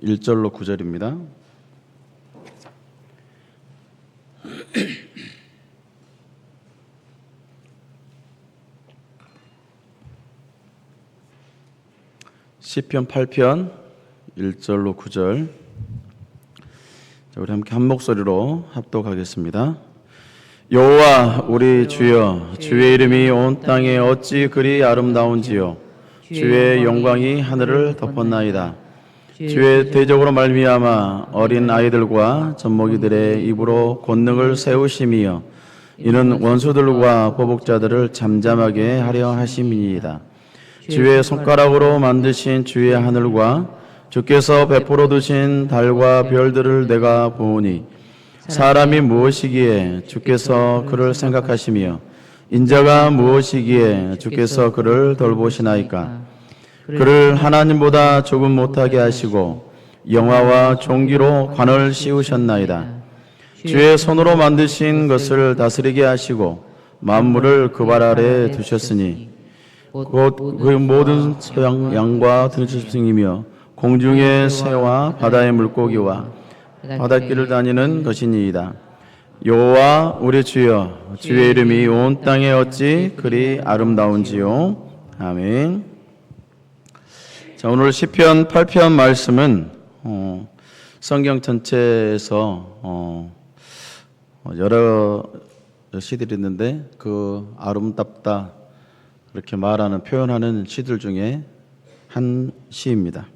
1절로 9절입니다. 시편 8편 1절로 9절. 자, 우리 함께 한 목소리로 합독하겠습니다. 여호와 우리 주여, 주의 이름이 온 땅에 어찌 그리 아름다운지요. 주의 영광이 하늘을 덮었나이다. 주의 대적으로 말미암아 어린 아이들과 젖먹이들의 입으로 권능을 세우심이여, 이는 원수들과 보복자들을 잠잠하게 하려 하심이니이다. 주의 손가락으로 만드신 주의 하늘과 주께서 베풀어 두신 달과 별들을 내가 보오니, 사람이 무엇이기에 주께서 그를 생각하시며 인자가 무엇이기에 주께서 그를 돌보시나이까. 그를 하나님보다 조금 못하게 하시고 영화와 종기로 관을 씌우셨나이다. 주의 손으로 만드신 것을 다스리게 하시고 만물을 그 발 아래 두셨으니 곧 그 모든 양과 들짐승이며 공중의 새와 바다의 물고기와 바닷길을 다니는 것이니이다. 여호와 우리 주여, 주의 이름이 온 땅에 어찌 그리 아름다운지요. 아멘. 자, 오늘 시편 8편 말씀은 성경 전체에서 여러 시들이 있는데 그 아름답다 이렇게 말하는 표현하는 시들 중에 한 시입니다.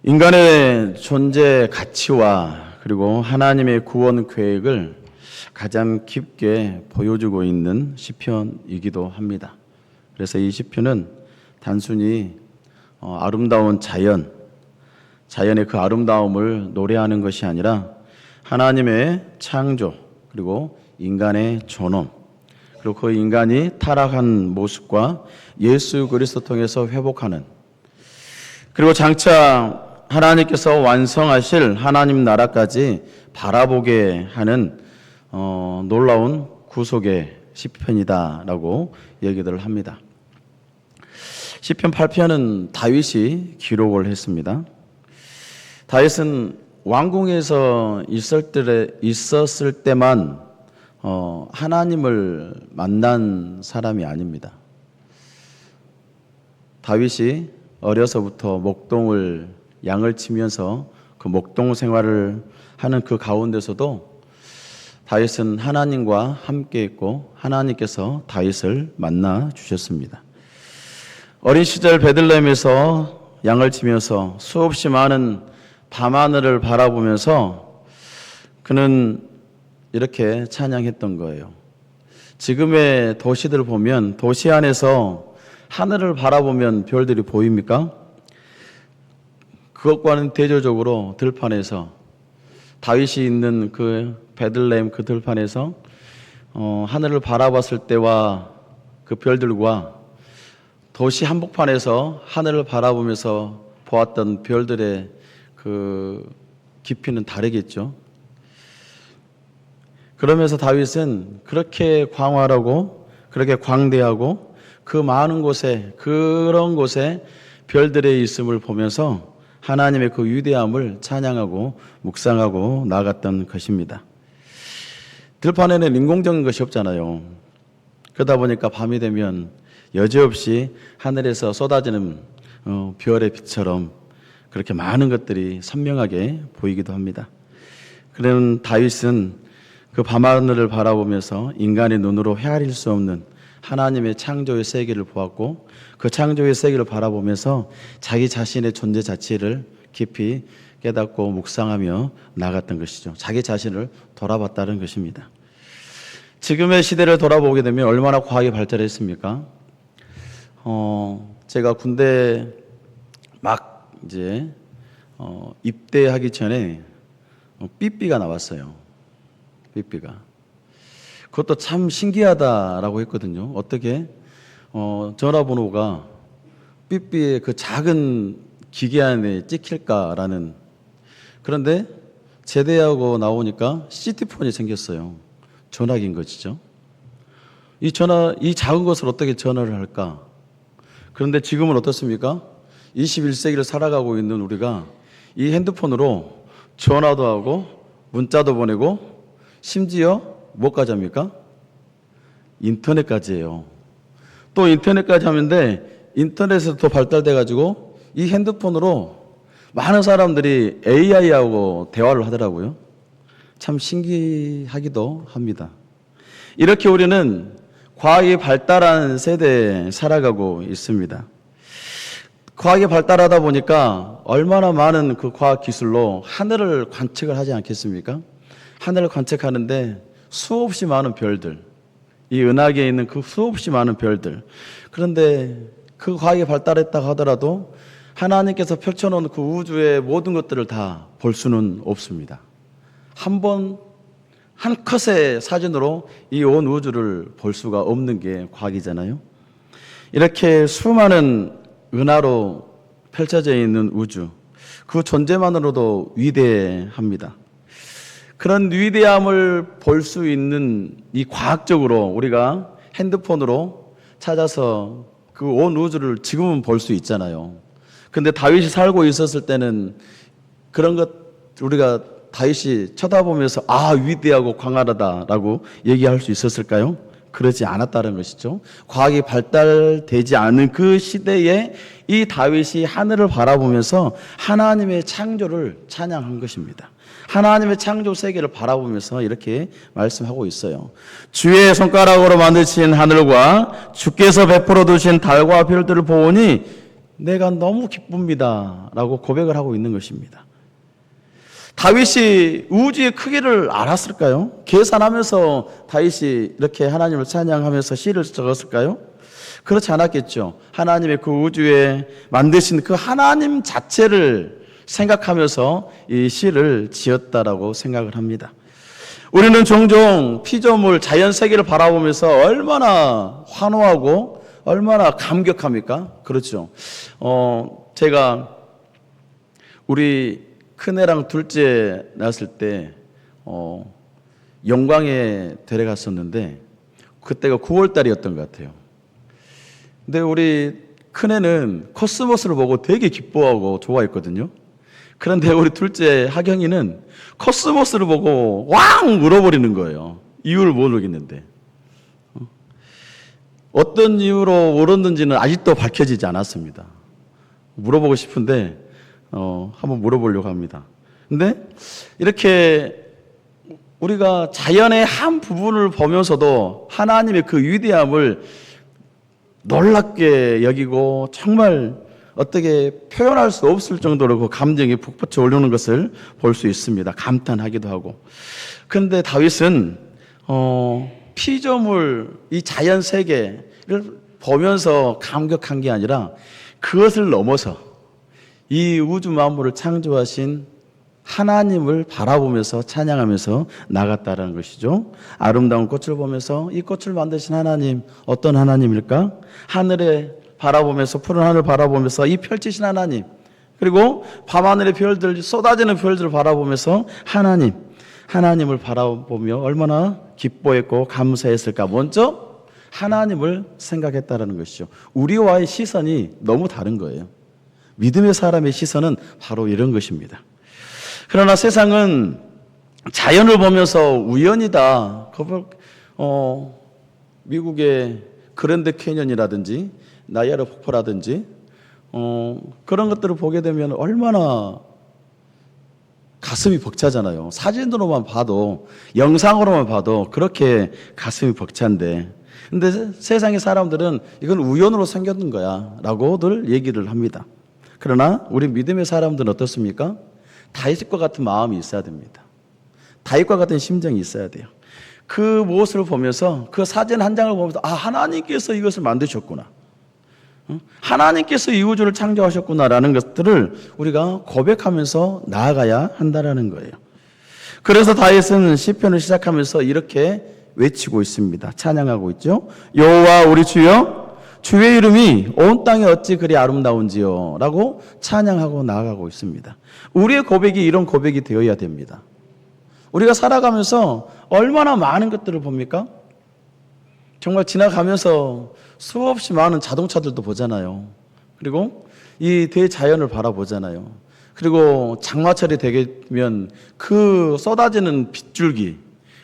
인간의 존재 가치와 그리고 하나님의 구원 계획을 가장 깊게 보여주고 있는 시편이기도 합니다. 그래서 이 시편은 단순히 아름다운 자연의 그 아름다움을 노래하는 것이 아니라 하나님의 창조, 그리고 인간의 존엄, 그리고 그 인간이 타락한 모습과 예수 그리스도 통해서 회복하는, 그리고 장차 하나님께서 완성하실 하나님 나라까지 바라보게 하는 놀라운 구속의 시편이다라고 얘기들을 합니다. 시편 8편은 다윗이 기록을 했습니다. 다윗은 왕궁에서 있었을 때만 하나님을 만난 사람이 아닙니다. 다윗이 어려서부터 양을 치면서 그 목동 생활을 하는 그 가운데서도 다윗은 하나님과 함께 있고 하나님께서 다윗을 만나 주셨습니다. 어린 시절 베들레헴에서 양을 치면서 수없이 많은 밤하늘을 바라보면서 그는 이렇게 찬양했던 거예요. 지금의 도시들 보면 도시 안에서 하늘을 바라보면 별들이 보입니까? 그것과는 대조적으로 들판에서 다윗이 있는 그 베들레헴 그 들판에서 하늘을 바라봤을 때와 그 별들과 도시 한복판에서 하늘을 바라보면서 보았던 별들의 그 깊이는 다르겠죠. 그러면서 다윗은 그렇게 광활하고 그렇게 광대하고 그 많은 곳에, 그런 곳에 별들의 있음을 보면서 하나님의 그 위대함을 찬양하고 묵상하고 나아갔던 것입니다. 들판에는 인공적인 것이 없잖아요. 그러다 보니까 밤이 되면 여지없이 하늘에서 쏟아지는 별의 빛처럼 그렇게 많은 것들이 선명하게 보이기도 합니다. 그런 다윗은 그 밤하늘을 바라보면서 인간의 눈으로 헤아릴 수 없는 하나님의 창조의 세계를 보았고, 그 창조의 세계를 바라보면서 자기 자신의 존재 자체를 깊이 깨닫고 묵상하며 나갔던 것이죠. 자기 자신을 돌아봤다는 것입니다. 지금의 시대를 돌아보게 되면 얼마나 과학이 발달했습니까? 제가 군대 막 이제 입대하기 전에 삐삐가 나왔어요. 삐삐가. 그것도 참 신기하다라고 했거든요. 어떻게 전화번호가 삐삐의 그 작은 기계 안에 찍힐까라는. 그런데 제대하고 나오니까 시티폰이 생겼어요. 전화기인 것이죠. 이 작은 것을 어떻게 전화를 할까? 그런데 지금은 어떻습니까? 21세기를 살아가고 있는 우리가 이 핸드폰으로 전화도 하고 문자도 보내고 심지어 뭐까지 합니까? 인터넷까지 해요. 또 인터넷까지 하는데 인터넷에서 더 발달돼 가지고 이 핸드폰으로 많은 사람들이 AI하고 대화를 하더라고요. 참 신기하기도 합니다. 이렇게 우리는 과학이 발달한 세대에 살아가고 있습니다. 과학이 발달하다 보니까 얼마나 많은 그 과학 기술로 하늘을 관측을 하지 않겠습니까? 하늘을 관측하는데 수없이 많은 별들, 이 은하계에 있는 그 수없이 많은 별들. 그런데 그 과학이 발달했다고 하더라도 하나님께서 펼쳐놓은 그 우주의 모든 것들을 다 볼 수는 없습니다. 한 컷의 사진으로 이 온 우주를 볼 수가 없는 게 과학이잖아요. 이렇게 수많은 은하로 펼쳐져 있는 우주, 그 존재만으로도 위대합니다. 그런 위대함을 볼 수 있는 이 과학적으로 우리가 핸드폰으로 찾아서 그 온 우주를 지금은 볼 수 있잖아요. 근데 다윗이 살고 있었을 때는 그런 것 우리가 다윗이 쳐다보면서 위대하고 광활하다라고 얘기할 수 있었을까요? 그러지 않았다는 것이죠. 과학이 발달되지 않은 그 시대에 이 다윗이 하늘을 바라보면서 하나님의 창조를 찬양한 것입니다. 하나님의 창조 세계를 바라보면서 이렇게 말씀하고 있어요. 주의 손가락으로 만드신 하늘과 주께서 베풀어 두신 달과 별들을 보니 내가 너무 기쁩니다 라고 고백을 하고 있는 것입니다. 다윗이 우주의 크기를 알았을까요? 계산하면서 다윗이 이렇게 하나님을 찬양하면서 시를 적었을까요? 그렇지 않았겠죠. 하나님의 그 우주에 만드신 그 하나님 자체를 생각하면서 이 시를 지었다라고 생각을 합니다. 우리는 종종 피조물, 자연 세계를 바라보면서 얼마나 환호하고 얼마나 감격합니까? 그렇죠. 제가 우리 큰애랑 둘째 낳았을 때 영광에 데려갔었는데 그때가 9월 달이었던 것 같아요. 근데 우리 큰애는 코스모스를 보고 되게 기뻐하고 좋아했거든요. 그런데 우리 둘째 하경이는 코스모스를 보고 왕 울어버리는 거예요. 이유를 모르겠는데. 어떤 이유로 울었는지는 아직도 밝혀지지 않았습니다. 물어보고 싶은데 한번 물어보려고 합니다. 근데 이렇게 우리가 자연의 한 부분을 보면서도 하나님의 그 위대함을 놀랍게 여기고 정말 어떻게 표현할 수 없을 정도로 그 감정이 북받쳐 오르는 것을 볼 수 있습니다. 감탄하기도 하고. 그런데 다윗은 피조물, 이 자연 세계를 보면서 감격한 게 아니라 그것을 넘어서 이 우주 만물을 창조하신 하나님을 바라보면서 찬양하면서 나갔다라는 것이죠. 아름다운 꽃을 보면서 이 꽃을 만드신 하나님, 어떤 하나님일까? 하늘에 바라보면서, 푸른 하늘 바라보면서 이 펼치신 하나님, 그리고 밤하늘의 별들, 쏟아지는 별들을 바라보면서 하나님을 바라보며 얼마나 기뻐했고 감사했을까? 먼저 하나님을 생각했다라는 것이죠. 우리와의 시선이 너무 다른 거예요. 믿음의 사람의 시선은 바로 이런 것입니다. 그러나 세상은 자연을 보면서 우연이다. 미국의 그랜드 캐년이라든지 나이아가라 폭포라든지 그런 것들을 보게 되면 얼마나 가슴이 벅차잖아요. 사진으로만 봐도, 영상으로만 봐도 그렇게 가슴이 벅찬데, 근데 세상의 사람들은 이건 우연으로 생겼는 거야 라고들 얘기를 합니다. 그러나 우리 믿음의 사람들은 어떻습니까? 다윗과 같은 마음이 있어야 됩니다. 다윗과 같은 심정이 있어야 돼요. 그 모습을 보면서, 그 사진 한 장을 보면서 하나님께서 이것을 만드셨구나, 하나님께서 이 우주를 창조하셨구나라는 것들을 우리가 고백하면서 나아가야 한다라는 거예요. 그래서 다윗은 시편을 시작하면서 이렇게 외치고 있습니다. 찬양하고 있죠. 여호와 우리 주여, 주의 이름이 온 땅에 어찌 그리 아름다운지요 라고 찬양하고 나아가고 있습니다. 우리의 고백이 이런 고백이 되어야 됩니다. 우리가 살아가면서 얼마나 많은 것들을 봅니까? 정말 지나가면서 수없이 많은 자동차들도 보잖아요. 그리고 이 대자연을 바라보잖아요. 그리고 장마철이 되면 그 쏟아지는 빗줄기,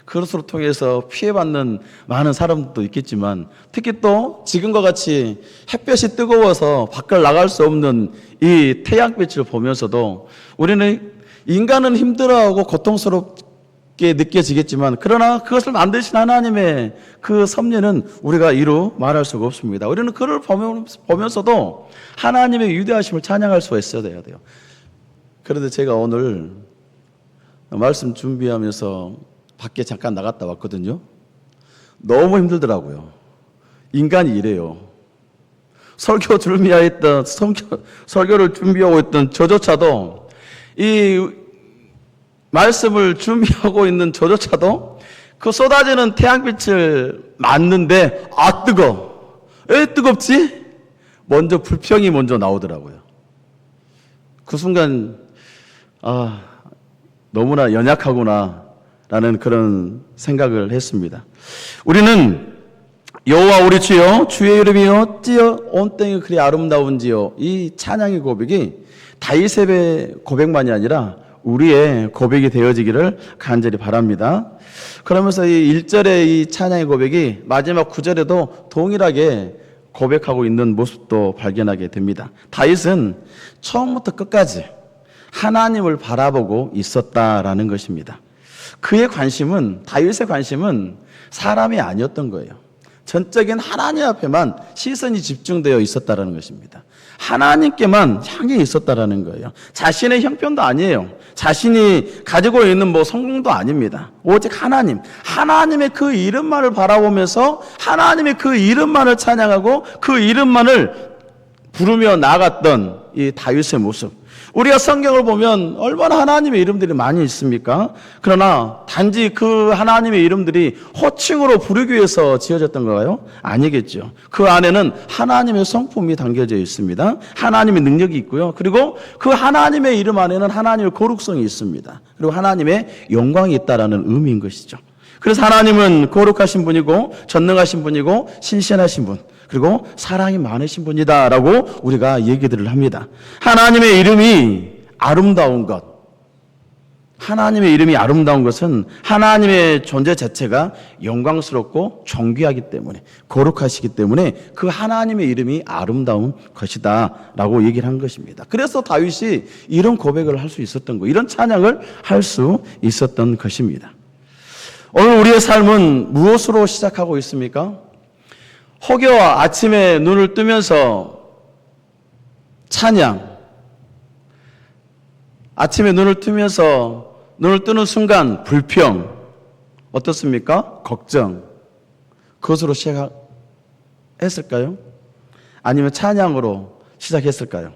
그것으로 통해서 피해받는 많은 사람들도 있겠지만, 특히 또 지금과 같이 햇볕이 뜨거워서 밖을 나갈 수 없는 이 태양빛을 보면서도 우리는, 인간은 힘들어하고 고통스럽게 느껴지겠지만, 그러나 그것을 만드신 하나님의 그 섭리는 우리가 이루 말할 수가 없습니다. 우리는 그를 보면서도 하나님의 위대하심을 찬양할 수가 있어야 돼요. 그런데 제가 오늘 말씀 준비하면서 밖에 잠깐 나갔다 왔거든요. 너무 힘들더라고요. 인간이 이래요. 설교를 준비하고 있던 저조차도, 이 말씀을 준비하고 있는 저조차도 그 쏟아지는 태양빛을 맞는데, 아, 왜 뜨겁지? 먼저 불평이 먼저 나오더라고요. 그 순간, 아, 너무나 연약하구나 라는 그런 생각을 했습니다. 우리는 여호와 우리 주여, 주의 이름이 어찌여 온 땅이 그리 아름다운지요, 이 찬양의 고백이 다윗의 고백만이 아니라 우리의 고백이 되어지기를 간절히 바랍니다. 그러면서 이 1절의 이 찬양의 고백이 마지막 9절에도 동일하게 고백하고 있는 모습도 발견하게 됩니다. 다윗은 처음부터 끝까지 하나님을 바라보고 있었다라는 것입니다. 그의 관심은, 다윗의 관심은 사람이 아니었던 거예요. 전적인 하나님 앞에만 시선이 집중되어 있었다라는 것입니다. 하나님께만 향해 있었다라는 거예요. 자신의 형편도 아니에요. 자신이 가지고 있는 성공도 아닙니다. 오직 하나님의 그 이름만을 바라보면서 하나님의 그 이름만을 찬양하고 그 이름만을 부르며 나아갔던 이 다윗의 모습. 우리가 성경을 보면 얼마나 하나님의 이름들이 많이 있습니까? 그러나 단지 그 하나님의 이름들이 호칭으로 부르기 위해서 지어졌던 건가요? 아니겠죠. 그 안에는 하나님의 성품이 담겨져 있습니다. 하나님의 능력이 있고요. 그리고 그 하나님의 이름 안에는 하나님의 거룩성이 있습니다. 그리고 하나님의 영광이 있다라는 의미인 것이죠. 그래서 하나님은 거룩하신 분이고 전능하신 분이고 신실하신 분, 그리고 사랑이 많으신 분이다라고 우리가 얘기들을 합니다. 하나님의 이름이 아름다운 것, 하나님의 이름이 아름다운 것은 하나님의 존재 자체가 영광스럽고 존귀하기 때문에, 거룩하시기 때문에 그 하나님의 이름이 아름다운 것이다 라고 얘기를 한 것입니다. 그래서 다윗이 이런 고백을 할 수 있었던 거, 이런 찬양을 할 수 있었던 것입니다. 오늘 우리의 삶은 무엇으로 시작하고 있습니까? 혹여 아침에 눈을 뜨면서 찬양, 아침에 눈을 뜨는 순간 불평, 어떻습니까? 걱정, 그것으로 시작했을까요? 아니면 찬양으로 시작했을까요?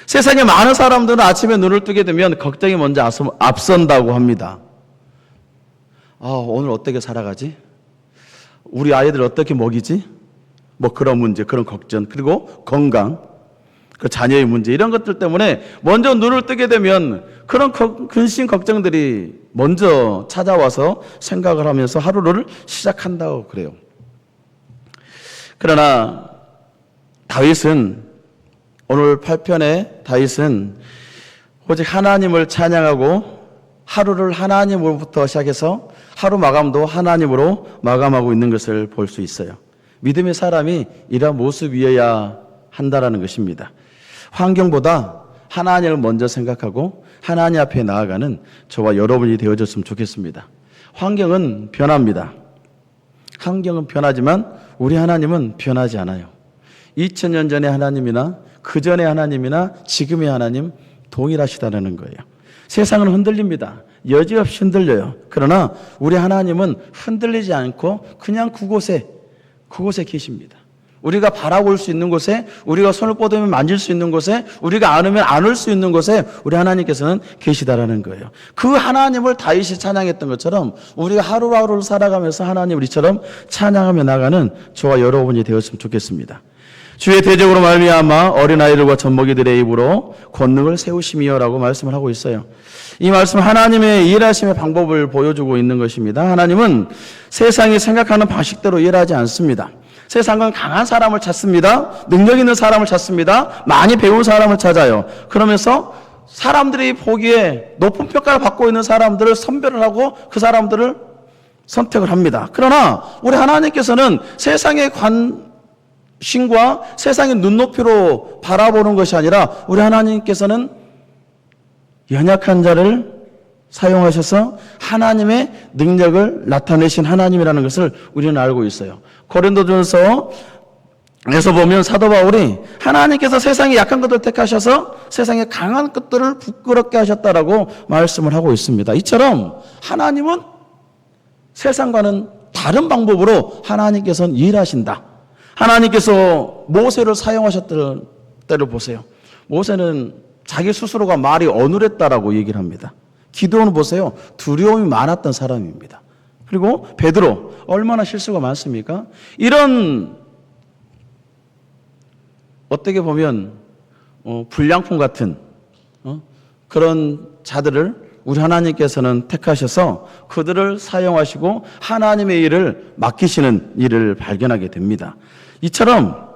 세상에 많은 사람들은 아침에 눈을 뜨게 되면 걱정이 먼저 앞선다고 합니다. 오늘 어떻게 살아가지? 우리 아이들 어떻게 먹이지? 그런 문제, 그런 걱정, 그리고 건강, 그 자녀의 문제, 이런 것들 때문에 먼저 눈을 뜨게 되면 그런 근심 걱정들이 먼저 찾아와서 생각을 하면서 하루를 시작한다고 그래요. 그러나 다윗은, 오늘 8편의 다윗은 오직 하나님을 찬양하고 하루를 하나님으로부터 시작해서 하루 마감도 하나님으로 마감하고 있는 것을 볼 수 있어요. 믿음의 사람이 이런 모습이어야 한다라는 것입니다. 환경보다 하나님을 먼저 생각하고 하나님 앞에 나아가는 저와 여러분이 되어졌으면 좋겠습니다. 환경은 변합니다. 환경은 변하지만 우리 하나님은 변하지 않아요. 2000년 전의 하나님이나 그 전의 하나님이나 지금의 하나님 동일하시다는 거예요. 세상은 흔들립니다. 여지없이 흔들려요. 그러나 우리 하나님은 흔들리지 않고 그냥 그곳에 계십니다. 우리가 바라볼 수 있는 곳에, 우리가 손을 뻗으면 만질 수 있는 곳에, 우리가 안으면 안을 수 있는 곳에 우리 하나님께서는 계시다라는 거예요. 그 하나님을 다윗이 찬양했던 것처럼 우리가 하루하루를 살아가면서 하나님 우리처럼 찬양하며 나가는 저와 여러분이 되었으면 좋겠습니다. 주의 대적으로 말미암아 어린아이들과 젖먹이들의 입으로 권능을 세우시미요라고 말씀을 하고 있어요. 이 말씀은 하나님의 일하심의 방법을 보여주고 있는 것입니다. 하나님은 세상이 생각하는 방식대로 일하지 않습니다. 세상은 강한 사람을 찾습니다. 능력 있는 사람을 찾습니다. 많이 배운 사람을 찾아요. 그러면서 사람들이 보기에 높은 평가를 받고 있는 사람들을 선별을 하고 그 사람들을 선택을 합니다. 그러나 우리 하나님께서는 세상의 관심과 세상의 눈높이로 바라보는 것이 아니라 우리 하나님께서는 연약한 자를 사용하셔서 하나님의 능력을 나타내신 하나님이라는 것을 우리는 알고 있어요. 고린도전서 에서 보면 사도 바울이 하나님께서 세상의 약한 것들을 택하셔서 세상의 강한 것들을 부끄럽게 하셨다라고 말씀을 하고 있습니다. 이처럼 하나님은 세상과는 다른 방법으로 하나님께서는 일하신다. 하나님께서 모세를 사용하셨던 때를 보세요. 모세는 자기 스스로가 말이 어눌했다라고 얘기를 합니다. 기도는 보세요. 두려움이 많았던 사람입니다. 그리고 베드로 얼마나 실수가 많습니까? 이런 어떻게 보면 불량품 같은 그런 자들을 우리 하나님께서는 택하셔서 그들을 사용하시고 하나님의 일을 맡기시는 일을 발견하게 됩니다. 이처럼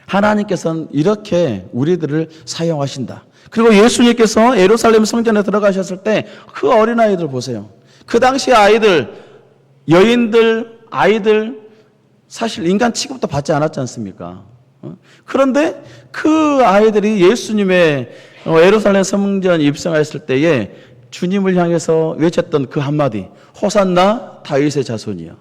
하나님께서는 이렇게 우리들을 사용하신다. 그리고 예수님께서 예루살렘 성전에 들어가셨을 때 그 어린아이들 보세요. 그 당시 아이들, 여인들, 아이들 사실 인간 취급도 받지 않았지 않습니까? 그런데 그 아이들이 예수님의 예루살렘 성전 입성했을 때에 주님을 향해서 외쳤던 그 한마디, 호산나 다윗의 자손이여.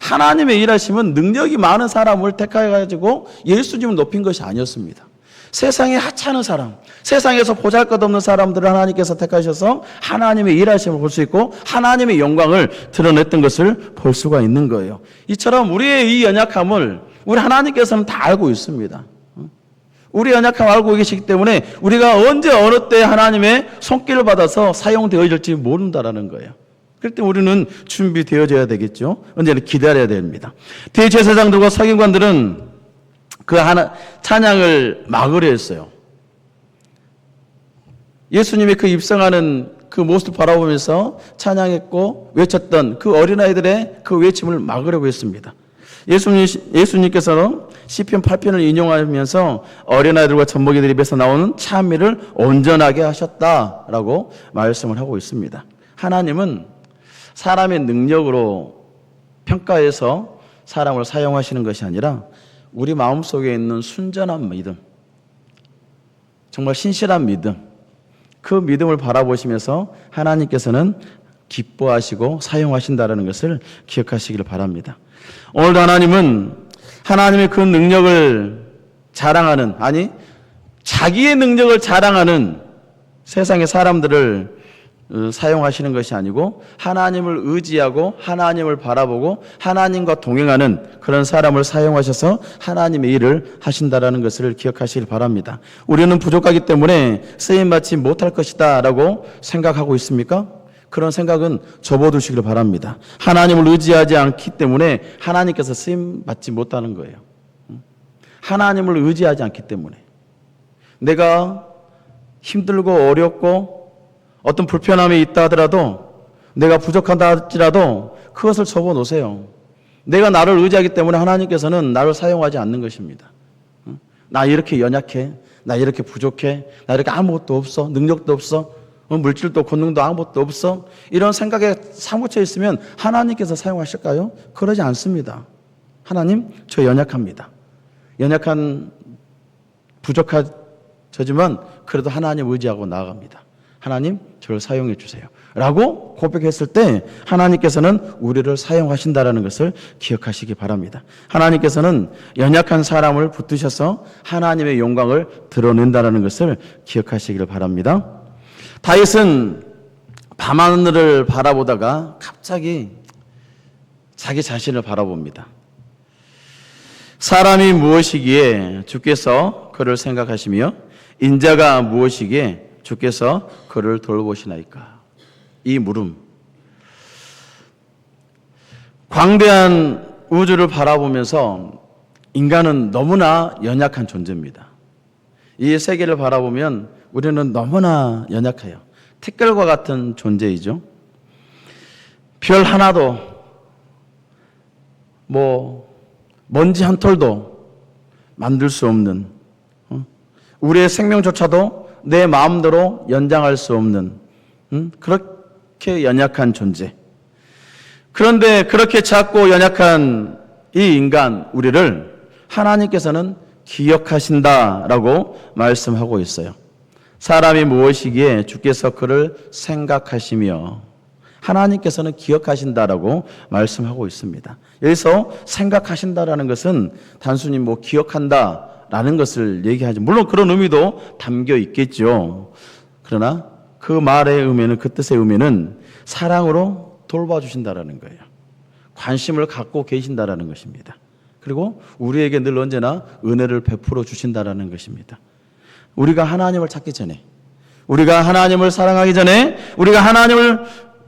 하나님의 일하심은 능력이 많은 사람을 택해가지고 예수님을 높인 것이 아니었습니다. 세상에 하찮은 사람, 세상에서 보잘것없는 사람들을 하나님께서 택하셔서 하나님의 일하심을 볼 수 있고 하나님의 영광을 드러냈던 것을 볼 수가 있는 거예요. 이처럼 우리의 이 연약함을 우리 하나님께서는 다 알고 있습니다. 우리 연약함을 알고 계시기 때문에 우리가 언제 어느 때 하나님의 손길을 받아서 사용되어질지 모른다라는 거예요. 그럴 때 우리는 준비되어져야 되겠죠. 언제나 기다려야 됩니다. 대제사장들과 서기관들은 그 찬양을 막으려 했어요. 예수님의 그 입성하는 그 모습을 바라보면서 찬양했고 외쳤던 그 어린아이들의 그 외침을 막으려고 했습니다. 예수님께서는 시편 8편을 인용하면서 어린아이들과 젖먹이들 입에서 나오는 찬미를 온전하게 하셨다라고 말씀을 하고 있습니다. 하나님은 사람의 능력으로 평가해서 사람을 사용하시는 것이 아니라 우리 마음속에 있는 순전한 믿음, 정말 신실한 믿음, 그 믿음을 바라보시면서 하나님께서는 기뻐하시고 사용하신다는 것을 기억하시기를 바랍니다. 오늘도 하나님은 하나님의 그 능력을 자랑하는, 아니 자기의 능력을 자랑하는 세상의 사람들을 사용하시는 것이 아니고 하나님을 의지하고 하나님을 바라보고 하나님과 동행하는 그런 사람을 사용하셔서 하나님의 일을 하신다라는 것을 기억하시길 바랍니다. 우리는 부족하기 때문에 쓰임받지 못할 것이다 라고 생각하고 있습니까? 그런 생각은 접어두시길 바랍니다. 하나님을 의지하지 않기 때문에 하나님께서 쓰임받지 못하는 거예요. 하나님을 의지하지 않기 때문에 내가 힘들고 어렵고 어떤 불편함이 있다 하더라도 내가 부족하다 할지라도 그것을 접어놓으세요. 내가 나를 의지하기 때문에 하나님께서는 나를 사용하지 않는 것입니다. 나 이렇게 연약해, 나 이렇게 부족해, 나 이렇게 아무것도 없어, 능력도 없어, 물질도 권능도 아무것도 없어, 이런 생각에 사무쳐 있으면 하나님께서 사용하실까요? 그러지 않습니다. 하나님, 저 연약합니다. 연약한 부족하지만 그래도 하나님 의지하고 나아갑니다. 하나님, 저를 사용해 주세요 라고 고백했을 때 하나님께서는 우리를 사용하신다는 것을 기억하시기 바랍니다. 하나님께서는 연약한 사람을 붙드셔서 하나님의 영광을 드러낸다는 것을 기억하시기를 바랍니다. 다윗은 밤하늘을 바라보다가 갑자기 자기 자신을 바라봅니다. 사람이 무엇이기에 주께서 그를 생각하시며 인자가 무엇이기에 주께서 그를 돌보시나이까. 이 물음, 광대한 우주를 바라보면서 인간은 너무나 연약한 존재입니다. 이 세계를 바라보면 우리는 너무나 연약해요. 티끌과 같은 존재이죠. 별 하나도 먼지 한 톨도 만들 수 없는, 우리의 생명조차도 내 마음대로 연장할 수 없는 그렇게 연약한 존재. 그런데 그렇게 작고 연약한 이 인간 우리를 하나님께서는 기억하신다라고 말씀하고 있어요. 사람이 무엇이기에 주께서 그를 생각하시며 하나님께서는 기억하신다라고 말씀하고 있습니다. 여기서 생각하신다라는 것은 단순히 기억한다라는 것을 얘기하지, 물론 그런 의미도 담겨 있겠죠. 그러나 그 말의 의미는, 그 뜻의 의미는 사랑으로 돌봐주신다라는 거예요. 관심을 갖고 계신다라는 것입니다. 그리고 우리에게 늘 언제나 은혜를 베풀어 주신다라는 것입니다. 우리가 하나님을 찾기 전에, 우리가 하나님을 사랑하기 전에, 우리가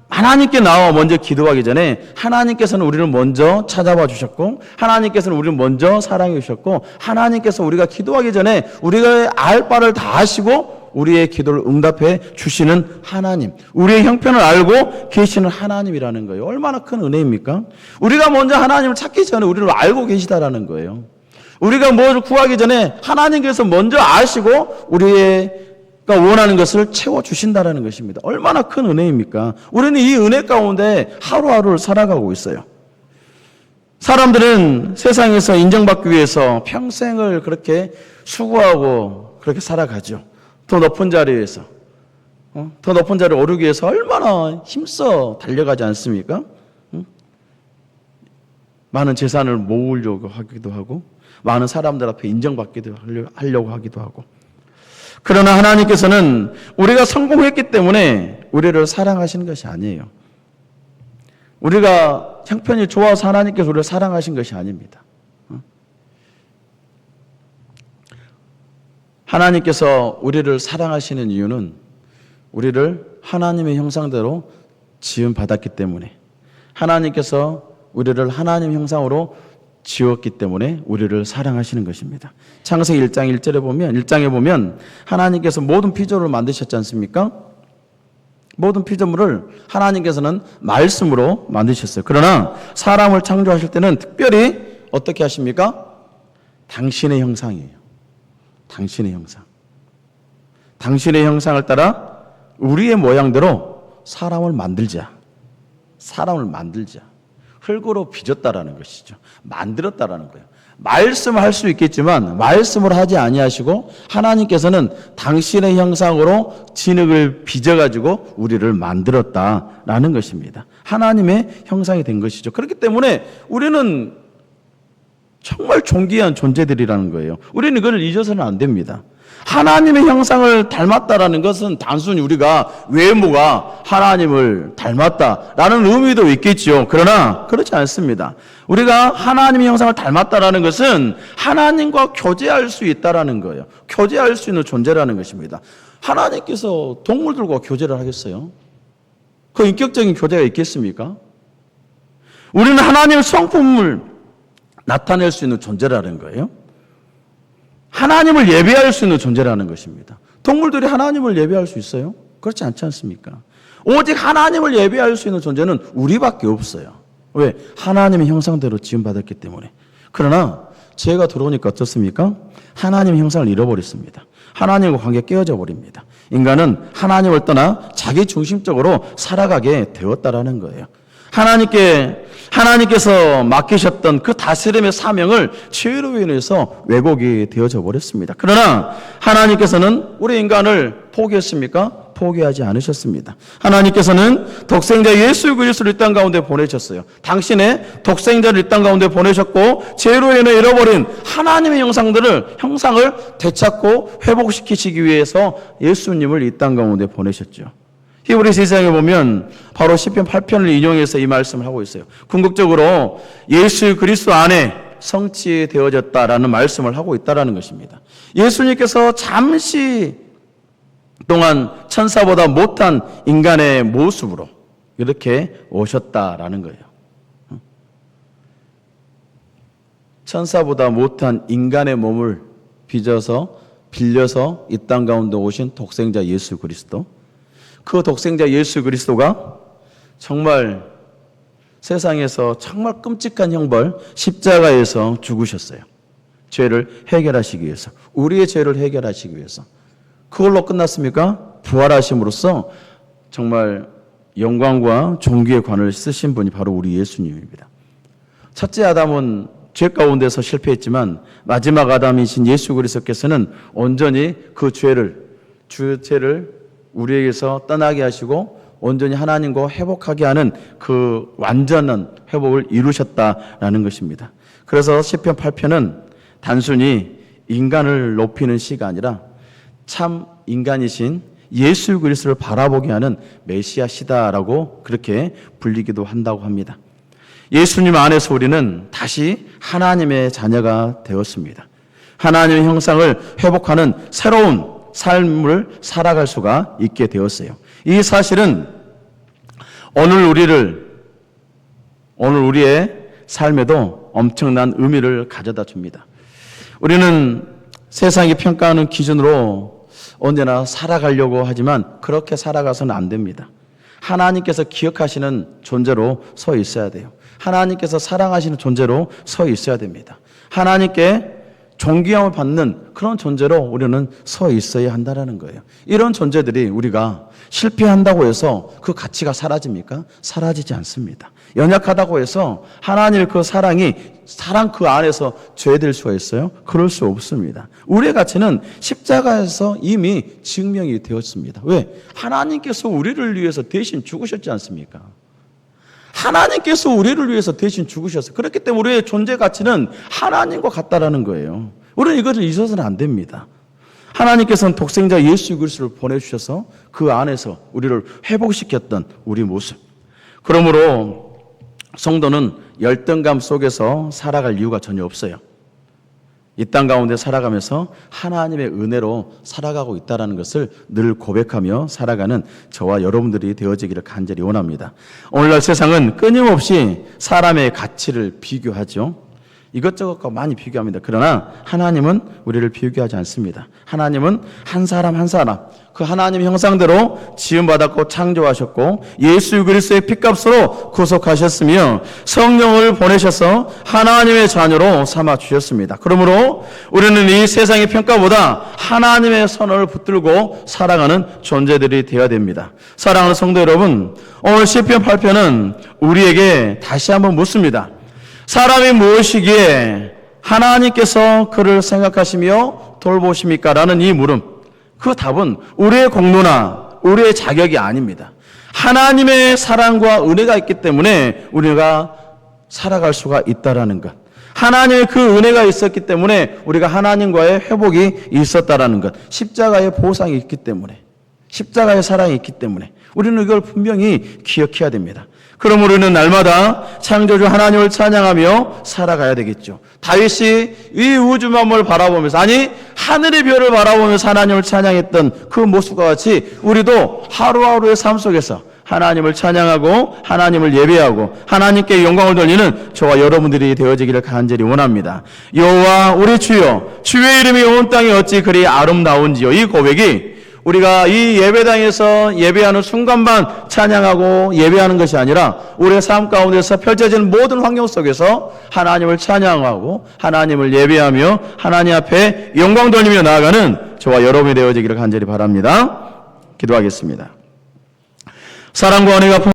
하나님께 나와 먼저 기도하기 전에 하나님께서는 우리를 먼저 찾아봐 주셨고, 하나님께서는 우리를 먼저 사랑해 주셨고, 하나님께서 우리가 기도하기 전에 우리가 알 바를 다 아시고 우리의 기도를 응답해 주시는 하나님, 우리의 형편을 알고 계시는 하나님이라는 거예요. 얼마나 큰 은혜입니까? 우리가 먼저 하나님을 찾기 전에 우리를 알고 계시다라는 거예요. 우리가 무엇을 구하기 전에 하나님께서 먼저 아시고 우리가 원하는 것을 채워주신다는 것입니다. 얼마나 큰 은혜입니까? 우리는 이 은혜 가운데 하루하루를 살아가고 있어요. 사람들은 세상에서 인정받기 위해서 평생을 그렇게 수고하고 그렇게 살아가죠. 더 높은 자리에서, 더 높은 자리에 오르기 위해서 얼마나 힘써 달려가지 않습니까? 많은 재산을 모으려고 하기도 하고, 많은 사람들 앞에 인정받기도 하려고 하기도 하고. 그러나 하나님께서는 우리가 성공했기 때문에 우리를 사랑하시는 것이 아니에요. 우리가 형편이 좋아서 하나님께서 우리를 사랑하신 것이 아닙니다. 하나님께서 우리를 사랑하시는 이유는 우리를 하나님의 형상대로 지음받았기 때문에, 하나님께서 우리를 하나님 형상으로 지었기 때문에 우리를 사랑하시는 것입니다. 창세기 1장 1장에 보면 하나님께서 모든 피조물을 만드셨지 않습니까? 모든 피조물을 하나님께서는 말씀으로 만드셨어요. 그러나 사람을 창조하실 때는 특별히 어떻게 하십니까? 당신의 형상이에요. 당신의 형상. 당신의 형상을 따라 우리의 모양대로 사람을 만들자. 흙으로 빚었다라는 것이죠. 만들었다라는 거예요. 말씀할 수 있겠지만 말씀을 하지 아니하시고 하나님께서는 당신의 형상으로 진흙을 빚어가지고 우리를 만들었다라는 것입니다. 하나님의 형상이 된 것이죠. 그렇기 때문에 우리는 정말 존귀한 존재들이라는 거예요. 우리는 이걸 잊어서는 안 됩니다. 하나님의 형상을 닮았다라는 것은 단순히 우리가 외모가 하나님을 닮았다라는 의미도 있겠죠. 그러나 그렇지 않습니다. 우리가 하나님의 형상을 닮았다라는 것은 하나님과 교제할 수 있다라는 거예요. 교제할 수 있는 존재라는 것입니다. 하나님께서 동물들과 교제를 하겠어요? 그 인격적인 교제가 있겠습니까? 우리는 하나님의 성품을 나타낼 수 있는 존재라는 거예요. 하나님을 예배할 수 있는 존재라는 것입니다. 동물들이 하나님을 예배할 수 있어요? 그렇지 않지 않습니까? 오직 하나님을 예배할 수 있는 존재는 우리밖에 없어요. 왜? 하나님의 형상대로 지음받았기 때문에. 그러나 죄가 들어오니까 어떻습니까? 하나님의 형상을 잃어버렸습니다. 하나님과 관계가 깨어져 버립니다. 인간은 하나님을 떠나 자기 중심적으로 살아가게 되었다라는 거예요. 하나님께서 맡기셨던 그 다스림의 사명을 죄로 인해서 왜곡이 되어져 버렸습니다. 그러나 하나님께서는 우리 인간을 포기했습니까? 포기하지 않으셨습니다. 하나님께서는 독생자 예수 그리스도를 이 땅 가운데 보내셨어요. 당신의 독생자를 이 땅 가운데 보내셨고 죄로 인해 잃어버린 하나님의 형상을 되찾고 회복시키시기 위해서 예수님을 이 땅 가운데 보내셨죠. 히브리서 2장에 보면 바로 시편 8편을 인용해서 이 말씀을 하고 있어요. 궁극적으로 예수 그리스도 안에 성취되어졌다라는 말씀을 하고 있다라는 것입니다. 예수님께서 잠시 동안 천사보다 못한 인간의 모습으로 이렇게 오셨다라는 거예요. 천사보다 못한 인간의 몸을 빌려서 이 땅 가운데 오신 독생자 예수 그리스도, 그 독생자 예수 그리스도가 정말 세상에서 정말 끔찍한 형벌 십자가에서 죽으셨어요. 죄를 해결하시기 위해서, 우리의 죄를 해결하시기 위해서. 그걸로 끝났습니까? 부활하심으로써 정말 영광과 존귀의 관을 쓰신 분이 바로 우리 예수님입니다. 첫째 아담은 죄 가운데서 실패했지만 마지막 아담이신 예수 그리스도께서는 온전히 그 주의 죄를 우리에게서 떠나게 하시고 온전히 하나님과 회복하게 하는 그 완전한 회복을 이루셨다라는 것입니다. 그래서 시편 8편은 단순히 인간을 높이는 시가 아니라 참 인간이신 예수 그리스도를 바라보게 하는 메시아 시다라고 그렇게 불리기도 한다고 합니다. 예수님 안에서 우리는 다시 하나님의 자녀가 되었습니다. 하나님의 형상을 회복하는 새로운 삶을 살아갈 수가 있게 되었어요. 이 사실은 오늘 우리의 삶에도 엄청난 의미를 가져다 줍니다. 우리는 세상이 평가하는 기준으로 언제나 살아가려고 하지만 그렇게 살아가서는 안 됩니다. 하나님께서 기억하시는 존재로 서 있어야 돼요. 하나님께서 사랑하시는 존재로 서 있어야 됩니다. 하나님께 존귀함을 받는 그런 존재로 우리는 서 있어야 한다는 거예요. 이런 존재들이 우리가 실패한다고 해서 그 가치가 사라집니까? 사라지지 않습니다. 연약하다고 해서 하나님의 그 사랑 그 안에서 죄될 수가 있어요? 그럴 수 없습니다. 우리의 가치는 십자가에서 이미 증명이 되었습니다. 왜? 하나님께서 우리를 위해서 대신 죽으셨지 않습니까? 하나님께서 우리를 위해서 대신 죽으셨어요. 그렇기 때문에 우리의 존재 가치는 하나님과 같다라는 거예요. 우리는 이것을 잊어서는 안 됩니다. 하나님께서는 독생자 예수 그리스도를 보내주셔서 그 안에서 우리를 회복시켰던 우리 모습. 그러므로 성도는 열등감 속에서 살아갈 이유가 전혀 없어요. 이 땅 가운데 살아가면서 하나님의 은혜로 살아가고 있다는 것을 늘 고백하며 살아가는 저와 여러분들이 되어지기를 간절히 원합니다. 오늘날 세상은 끊임없이 사람의 가치를 비교하죠. 이것저것과 많이 비교합니다. 그러나 하나님은 우리를 비교하지 않습니다. 하나님은 한 사람 한 사람 그 하나님의 형상대로 지음받았고 창조하셨고 예수 그리스도의 핏값으로 구속하셨으며 성령을 보내셔서 하나님의 자녀로 삼아주셨습니다. 그러므로 우리는 이 세상의 평가보다 하나님의 선을 붙들고 살아가는 존재들이 되어야 됩니다. 사랑하는 성도 여러분, 오늘 시편 8편은 우리에게 다시 한번 묻습니다. 사람이 무엇이기에 하나님께서 그를 생각하시며 돌보십니까? 라는 이 물음, 그 답은 우리의 공로나 우리의 자격이 아닙니다. 하나님의 사랑과 은혜가 있기 때문에 우리가 살아갈 수가 있다라는 것, 하나님의 그 은혜가 있었기 때문에 우리가 하나님과의 회복이 있었다라는 것, 십자가의 보상이 있기 때문에, 십자가의 사랑이 있기 때문에 우리는 이걸 분명히 기억해야 됩니다. 그럼 우리는 날마다 창조주 하나님을 찬양하며 살아가야 되겠죠. 다윗이 이 우주 만물을 바라보면서, 아니 하늘의 별을 바라보면서 하나님을 찬양했던 그 모습과 같이 우리도 하루하루의 삶 속에서 하나님을 찬양하고 하나님을 예배하고 하나님께 영광을 돌리는 저와 여러분들이 되어지기를 간절히 원합니다. 여호와 우리 주여, 주의 이름이 온 땅에 어찌 그리 아름다운지요. 이 고백이 우리가 이 예배당에서 예배하는 순간만 찬양하고 예배하는 것이 아니라 우리의 삶 가운데서 펼쳐지는 모든 환경 속에서 하나님을 찬양하고 하나님을 예배하며 하나님 앞에 영광 돌리며 나아가는 저와 여러분이 되어지기를 간절히 바랍니다. 기도하겠습니다. 사랑과 은혜가